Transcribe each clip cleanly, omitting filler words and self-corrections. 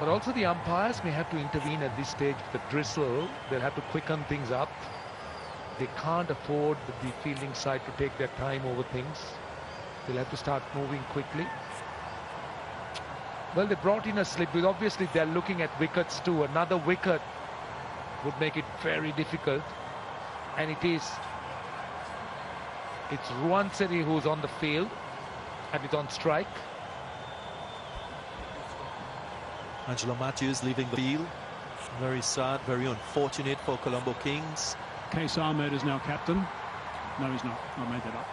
But also the umpires may have to intervene at this stage with the drizzle. They'll have to quicken things up. They can't afford the fielding side to take their time over things. They'll have to start moving quickly. Well, they brought in a slip, because obviously they're looking at wickets too. Another wicket would make it very difficult. And it's Ruanseri who's on the field, and it's on strike. Angelo Matthews leaving the field. Very sad, very unfortunate for Colombo Kings. Case Ahmed is now captain. No, he's not. I made that up.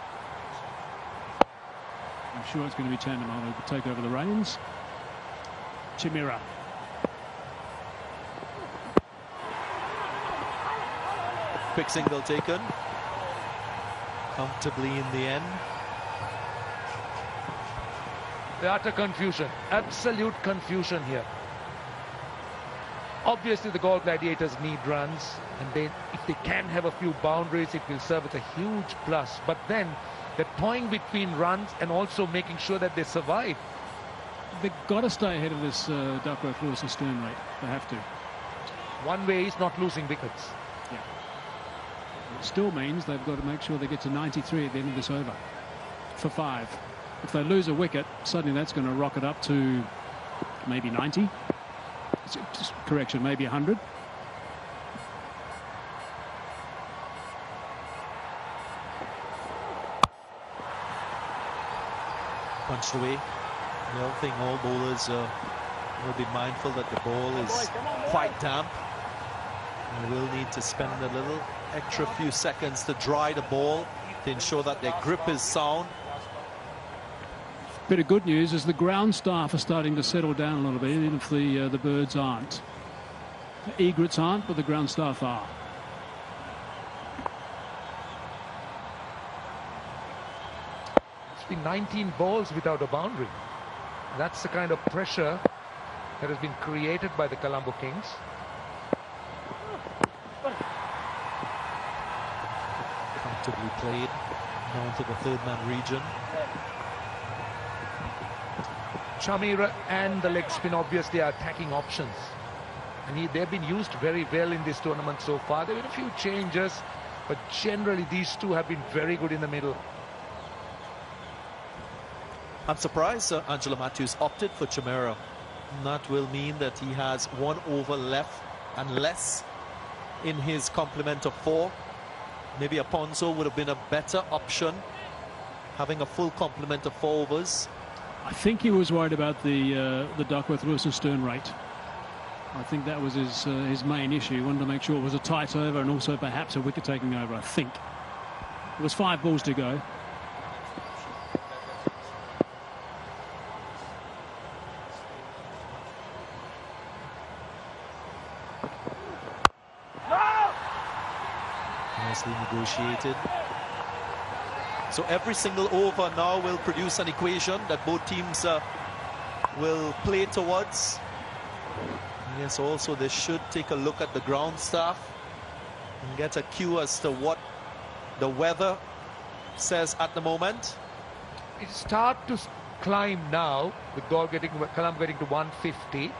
I'm sure it's going to be Tandem who will take over the reins. Chimera. Quick single taken. Comfortably in the end. The utter confusion. Absolute confusion here. Obviously, the Galle Gladiators need runs, and if they can have a few boundaries, it will serve as a huge plus. But then, they're toying between runs and also making sure that they survive. They've got to stay ahead of this Duckworth, Lewis and Stern rate. They have to. One way is not losing wickets. Yeah. It still means they've got to make sure they get to 93 at the end of this over for 5. If they lose a wicket, suddenly that's going to rocket up to maybe 90. Correction, maybe 100. Punched away. The other thing, all bowlers will be mindful that the ball is quite damp. They will need to spend a little extra few seconds to dry the ball to ensure that their grip is sound. Bit of good news is the ground staff are starting to settle down a little bit, even if the birds aren't. The egrets aren't, but the ground staff are. It's been 19 balls without a boundary. That's the kind of pressure that has been created by the Colombo Kings. Comfortably played down to the third-man region. Chamira and the leg spin obviously are attacking options, and they've been used very well in this tournament so far. There have been a few changes, but generally these two have been very good in the middle. I'm surprised Angelo Matthews opted for Chimera. That will mean that he has 1 over left and less in his complement of 4. Maybe Aponzo would have been a better option, having a full complement of 4 overs. I think he was worried about the Duckworth, Lewis and Stern rate. I think that was his main issue. He wanted to make sure it was a tight over and also perhaps a wicket taking over, I think. It was 5 balls to go. Nicely negotiated. So every single over now will produce an equation that both teams will play towards. Yes, also they should take a look at the ground staff and get a cue as to what the weather says at the moment. It start to climb now, with Colombo getting to 150.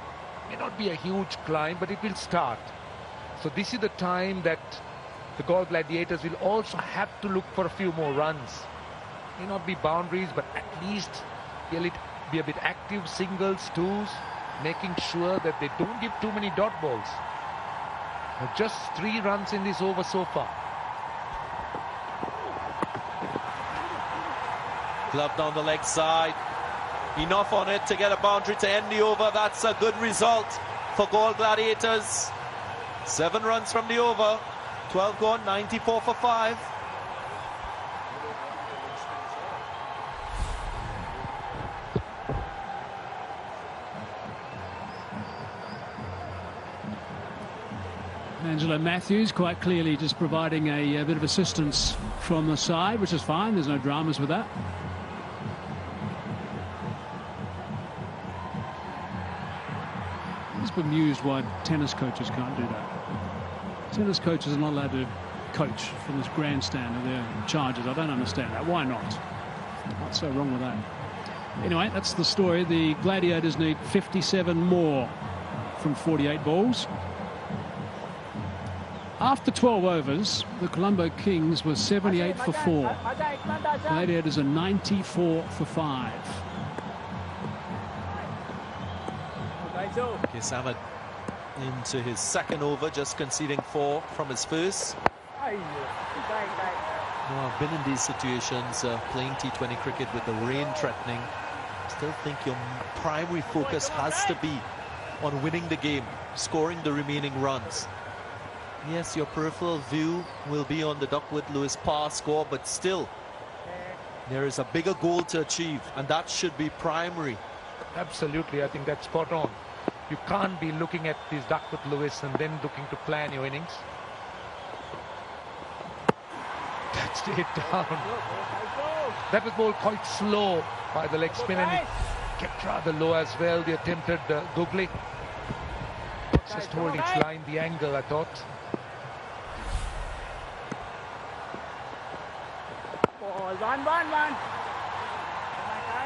May not be a huge climb, but it will start. So this is the time that the Galle Gladiators will also have to look for a few more runs. May not be boundaries, but at least be a bit active, singles, twos, making sure that they don't give too many dot balls. Just 3 runs in this over so far. Glove down the leg side. Enough on it to get a boundary to end the over. That's a good result for Galle Gladiators. 7 runs from the over. 12 gone, 94 for 5. Angelo Matthews quite clearly just providing a bit of assistance from the side, which is fine. There's no dramas with that. I'm just bemused why tennis coaches can't do that. Tennis coaches are not allowed to coach from this grandstand of their charges. I don't understand that. Why not? What's so wrong with that? Anyway, that's the story. The Gladiators need 57 more from 48 balls. After 12 overs, the Colombo Kings were 78 for 4. Gladiators are 94 for 5. Case Ahmed into his second over, just conceding 4 from his first. I've been in these situations playing T20 cricket with the rain threatening. Still think your primary focus has to be on winning the game, scoring the remaining runs. Yes, your peripheral view will be on the Duckworth-Lewis par score, but still there is a bigger goal to achieve, and that should be primary. Absolutely, I think that's spot on. You can't be looking at this Duckworth-Lewis and then looking to plan your innings. Touched it down. That was ball quite slow by the leg spin, and it kept rather low as well. The attempted googly. Just holding its line, the angle, I thought.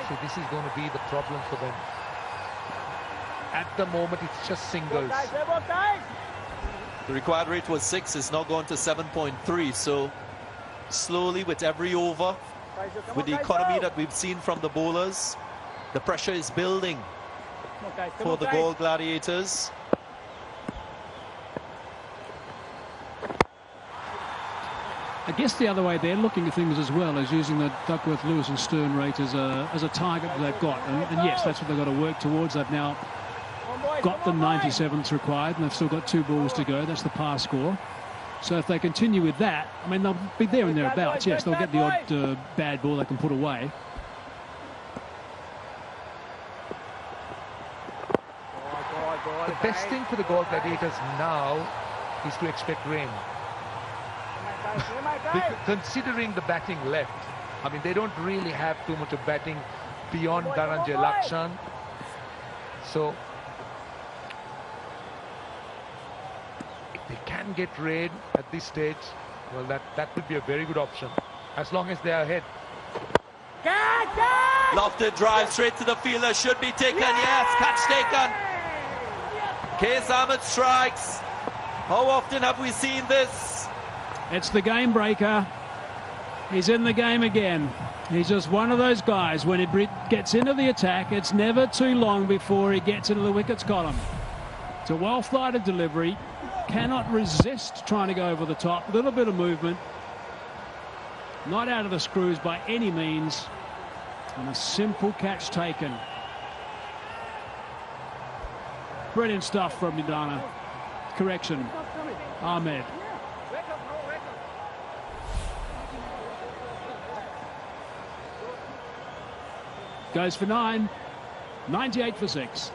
So this is going to be the problem for them. At the moment, it's just singles. The required rate was 6, it's now gone to 7.3. So slowly with every over, with the economy that we've seen from the bowlers, the pressure is building for the Galle Gladiators. I guess the other way they're looking at things as well is using the Duckworth, Lewis and Stern rate as a target that they've got. And yes, that's what they've got to work towards. They've now got the 97th required, and they've still got 2 balls to go. That's the par score. So if they continue with that, I mean, they'll be there and thereabouts. Yes, they'll get the odd bad ball they can put away. The best thing for the Galle Gladiators now is to expect rain. Considering the batting left, I mean, they don't really have too much of batting beyond Dhananjay Lakshan. So if they can get rain at this stage, well, that would be a very good option, as long as they are ahead. Lofted drive straight to the fielder, should be taken. Yes, catch taken. Case Ahmed strikes. How often have we seen this? It's the game breaker. He's in the game again. He's just one of those guys. When he gets into the attack, it's never too long before he gets into the wickets column. It's a well-flighted delivery. Cannot resist trying to go over the top. A little bit of movement. Not out of the screws by any means. And a simple catch taken. Brilliant stuff from Midana. Correction, Ahmed. Goes for 9, 98 for 6.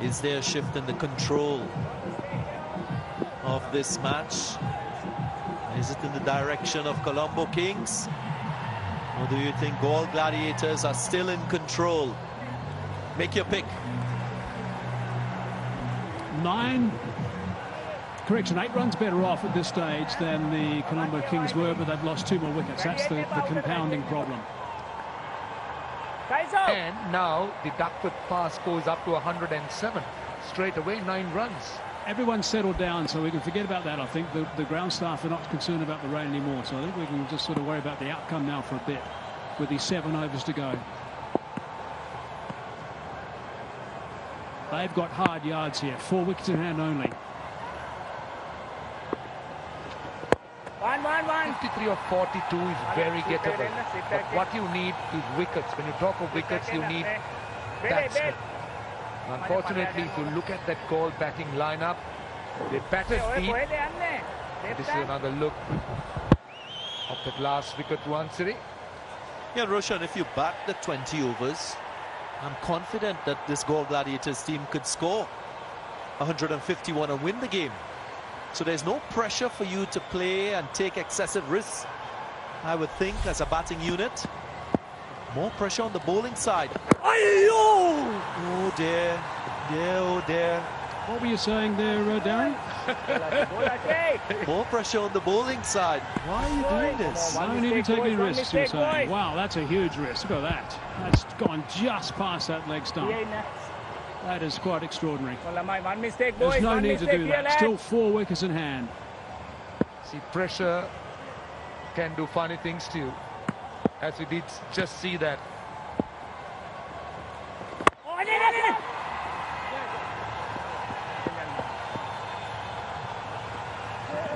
Is there a shift in the control of this match? Is it in the direction of Colombo Kings? Or do you think Galle Gladiators are still in control? Make your pick. 8 runs better off at this stage than the Colombo Kings were, but they've lost 2 more wickets. That's the compounding problem. And now the Duckworth par score is up to 107. Straight away, 9 runs. Everyone's settled down, so we can forget about that. I think the ground staff are not concerned about the rain anymore, so I think we can just sort of worry about the outcome now for a bit, with these 7 overs to go. They've got hard yards here. 4 wickets in hand only. 53 or 42 is very gettable. But what you need is wickets. When you talk of wickets, you need batsmen. Unfortunately, if you look at that Galle batting lineup, they batted deep. This is another look of that last wicket to Ansari. Yeah, Roshan, if you bat the 20 overs, I'm confident that this Galle Gladiators team could score 151 and win the game. So there's no pressure for you to play and take excessive risks, I would think, as a batting unit. More pressure on the bowling side. Oh dear, oh dear. What were you saying there, Darren? More pressure on the bowling side. Why are you doing this? No need to take any risks, you're saying. Wow, that's a huge risk. Look at that. That's gone just past that leg stump. That is quite extraordinary. There's no need to do that. Still 4 wickets in hand. See, pressure can do funny things to you. As we did just see that.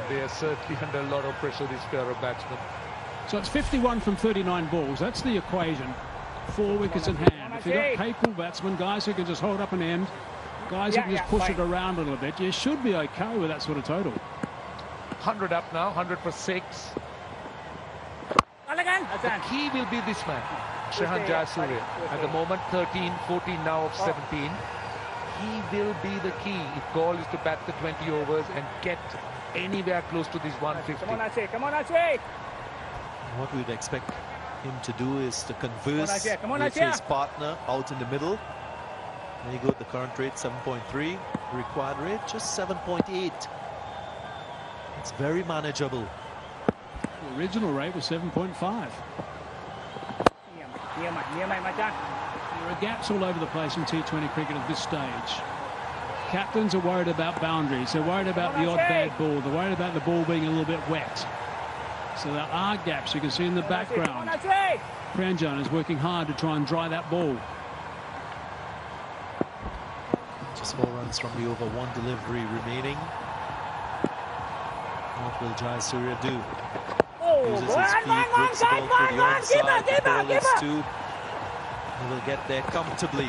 They are certainly under a lot of pressure, these pair of batsmen. So it's 51 from 39 balls. That's the equation. 4 wickets in hand. If you've got capable batsmen, guys who can just hold up an end, guys who can just push it around a little bit, you should be okay with that sort of total. 100 up now, 100 for 6. The key will be this man, Shehan Jayasuriya. At the moment, 13, 14 now of 17. He will be the key if Galle is to bat the 20 overs and get anywhere close to this 150. Come on, Ajay. What we'd expect him to do is to converse with his partner out in the middle. There you go, the current rate 7.3, required rate just 7.8. It's very manageable. The original rate was 7.5. There are gaps all over the place in T20 cricket at this stage. Captains are worried about boundaries. They're worried about the odd bad ball. They're worried about the ball being a little bit wet. So there are gaps you can see in the background. Pranjan is working hard to try and dry that ball. Just 4 runs from the over, 1 delivery remaining. What will Jayasuriya do? Uses his feet, whips the ball to the onside. The ball is 2. He will get there comfortably.